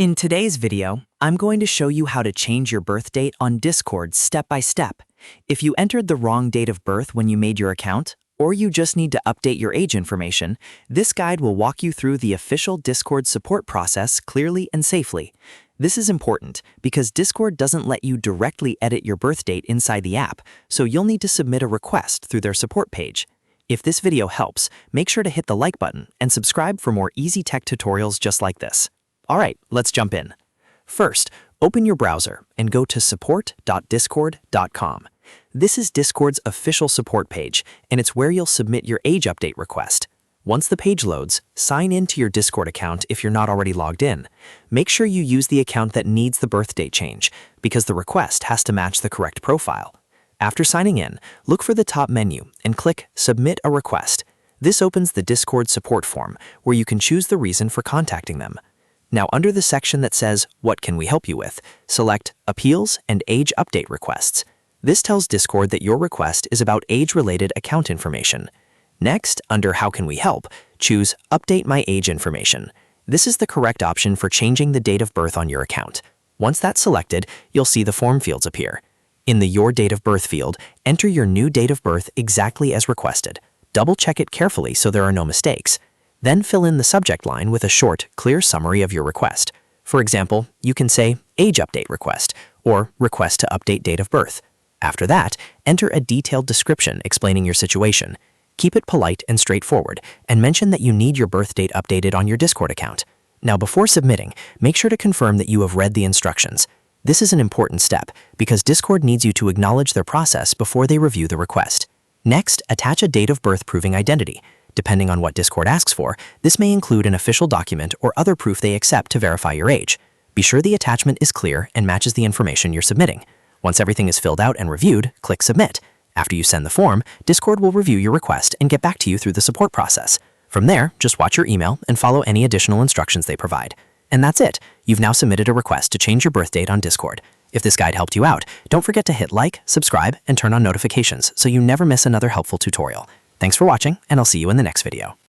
In today's video, I'm going to show you how to change your birth date on Discord step by step. If you entered the wrong date of birth when you made your account, or you just need to update your age information, this guide will walk you through the official Discord support process clearly and safely. This is important because Discord doesn't let you directly edit your birth date inside the app, so you'll need to submit a request through their support page. If this video helps, make sure to hit the like button and subscribe for more easy tech tutorials just like this. Alright, let's jump in. First, open your browser and go to support.discord.com. This is Discord's official support page, and it's where you'll submit your age update request. Once the page loads, sign in to your Discord account if you're not already logged in. Make sure you use the account that needs the birth date change, because the request has to match the correct profile. After signing in, look for the top menu and click Submit a Request. This opens the Discord support form, where you can choose the reason for contacting them. Now, under the section that says, What can we help you with?, select Appeals and Age Update Requests. This tells Discord that your request is about age-related account information. Next, under How can we help, choose Update my age information. This is the correct option for changing the date of birth on your account. Once that's selected, you'll see the form fields appear. In the Your Date of Birth field, enter your new date of birth exactly as requested. Double-check it carefully so there are no mistakes. Then fill in the subject line with a short, clear summary of your request. For example, you can say Age Update Request or Request to Update Date of Birth. After that, enter a detailed description explaining your situation. Keep it polite and straightforward, and mention that you need your birth date updated on your Discord account. Now, before submitting, make sure to confirm that you have read the instructions. This is an important step because Discord needs you to acknowledge their process before they review the request. Next, attach a date of birth proving identity. Depending on what Discord asks for, this may include an official document or other proof they accept to verify your age. Be sure the attachment is clear and matches the information you're submitting. Once everything is filled out and reviewed, click Submit. After you send the form, Discord will review your request and get back to you through the support process. From there, just watch your email and follow any additional instructions they provide. And that's it. You've now submitted a request to change your birth date on Discord. If this guide helped you out, don't forget to hit like, subscribe, and turn on notifications so you never miss another helpful tutorial. Thanks for watching, and I'll see you in the next video.